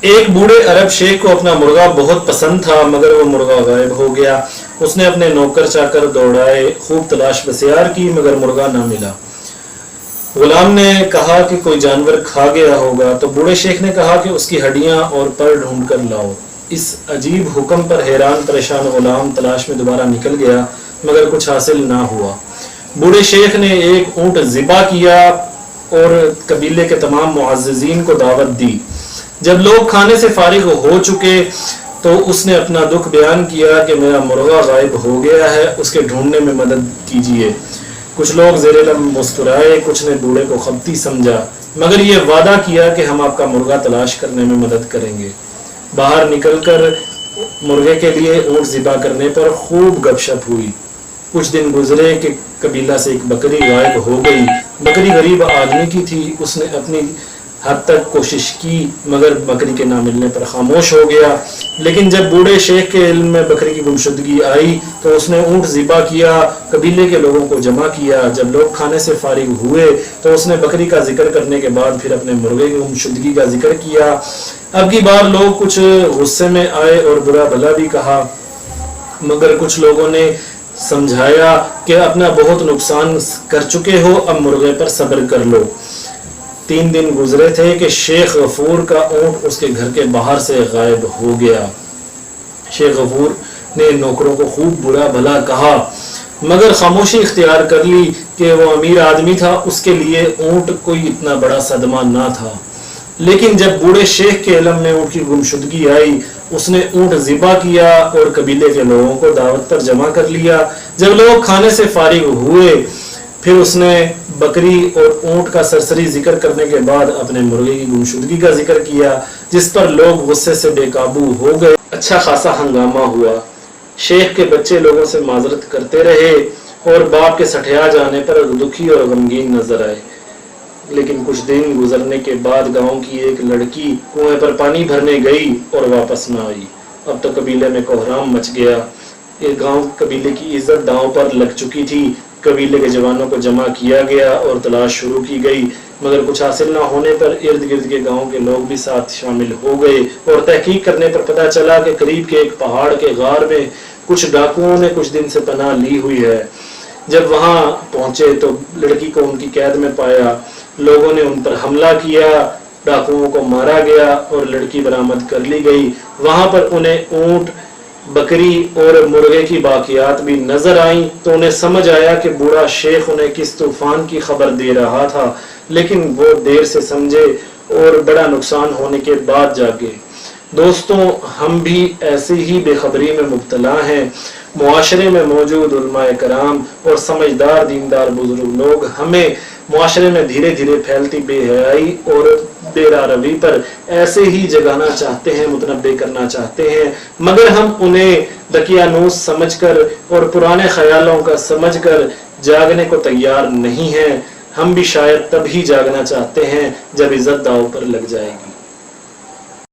ایک بوڑھے عرب شیخ کو اپنا مرغا بہت پسند تھا، مگر وہ مرغا غائب ہو گیا۔ اس نے اپنے نوکر چاکر دوڑائے، خوب تلاش بسیار کی، مگر مرغا نہ ملا۔ غلام نے کہا کہ کوئی جانور کھا گیا ہوگا، تو بوڑھے شیخ نے کہا کہ اس کی ہڈیاں اور پر ڈھونڈ کر لاؤ۔ اس عجیب حکم پر حیران پریشان غلام تلاش میں دوبارہ نکل گیا، مگر کچھ حاصل نہ ہوا۔ بوڑھے شیخ نے ایک اونٹ ذبح کیا اور قبیلے کے تمام معززین کو دعوت دی۔ جب لوگ کھانے سے فارغ ہو چکے تو اس نے اپنا دکھ بیان کیا کہ میرا مرغا غائب ہو گیا ہے، اس کے ڈھونڈنے میں مدد کیجیے۔ کچھ لوگ زیر لب مسکرائے، کچھ نے بوڑھے کو خبطی سمجھا، مگر یہ وعدہ کیا کہ ہم آپ کا مرغا تلاش کرنے میں مدد کریں گے۔ باہر نکل کر مرغے کے لیے اونٹ ذبح کرنے پر خوب گپ شپ ہوئی۔ کچھ دن گزرے کہ قبیلہ سے ایک بکری غائب ہو گئی۔ بکری غریب آدمی کی تھی، اس نے اپنی حد تک کوشش کی، مگر بکری کے نہ ملنے پر خاموش ہو گیا۔ لیکن جب بوڑھے شیخ کے علم میں بکری کی گمشدگی آئی تو اس نے اونٹ ذبح کیا، قبیلے کے لوگوں کو جمع کیا۔ جب لوگ کھانے سے فارغ ہوئے تو اس نے بکری کا ذکر کرنے کے بعد پھر اپنے مرغے کی گمشدگی کا ذکر کیا۔ اب کی بار لوگ کچھ غصے میں آئے اور برا بھلا بھی کہا، مگر کچھ لوگوں نے سمجھایا کہ اپنا بہت نقصان کر چکے ہو، اب مرغے پر صبر کر لو۔ 3 دن گزرے تھے کہ شیخ غفور کا اونٹ اس کے گھر کے باہر سے غائب ہو گیا۔ شیخ غفور نے نوکروں کو خوب برا بھلا کہا، مگر خاموشی اختیار کر لی کہ وہ امیر آدمی تھا، اس کے لیے اونٹ کوئی اتنا بڑا صدمہ نہ تھا۔ لیکن جب بوڑھے شیخ کے علم میں اونٹ کی گمشدگی آئی، اس نے اونٹ ذبح کیا اور قبیلے کے لوگوں کو دعوت پر جمع کر لیا۔ جب لوگ کھانے سے فارغ ہوئے پھر اس نے بکری اور اونٹ کا سرسری ذکر کرنے کے بعد اپنے مرغے کی گمشدگی کا ذکر کیا، جس پر لوگ غصے سے بے قابو ہو گئے۔ اچھا خاصا ہنگامہ ہوا۔ شیخ کے بچے لوگوں سے معذرت کرتے رہے اور باپ کے سٹھیا جانے پر دکھی اور غمگین نظر آئے۔ لیکن کچھ دن گزرنے کے بعد گاؤں کی ایک لڑکی کنویں پر پانی بھرنے گئی اور واپس نہ آئی۔ اب تو قبیلے میں کوہرام مچ گیا۔ یہ گاؤں قبیلے کی عزت داؤں پر لگ چکی تھی۔ قبیلے کے جوانوں کو جمع کیا گیا اور تلاش شروع کی گئی، مگر کچھ حاصل نہ ہونے پر ارد گرد کے گاؤں کے لوگ بھی ساتھ شامل ہو گئے اور تحقیق کرنے پر پتہ چلا کہ قریب کے ایک پہاڑ کے غار میں کچھ ڈاکوؤں نے کچھ دن سے پناہ لی ہوئی ہے۔ جب وہاں پہنچے تو لڑکی کو ان کی قید میں پایا۔ لوگوں نے ان پر حملہ کیا، ڈاکوؤں کو مارا گیا اور لڑکی برآمد کر لی گئی۔ وہاں پر انہیں اونٹ، بکری اور مرغے کی باقیات بھی نظر آئیں تو انہیں سمجھ آیا کہ بوڑھا شیخ انہیں کس طوفان کی خبر دے رہا تھا، لیکن وہ دیر سے سمجھے اور بڑا نقصان ہونے کے بعد جاگے۔ دوستوں، ہم بھی ایسی ہی بے خبری میں مبتلا ہیں۔ معاشرے میں موجود علماء کرام اور سمجھدار دیندار بزرگ لوگ ہمیں معاشرے میں دھیرے دھیرے پھیلتی بے حیائی اور بے راروی پر ایسے ہی جگانا چاہتے ہیں، متنبع کرنا چاہتے ہیں، مگر ہم انہیں دقیانوس سمجھ کر اور پرانے خیالوں کا سمجھ کر جاگنے کو تیار نہیں ہیں۔ ہم بھی شاید تب ہی جاگنا چاہتے ہیں جب عزت داؤ پر لگ جائے گی۔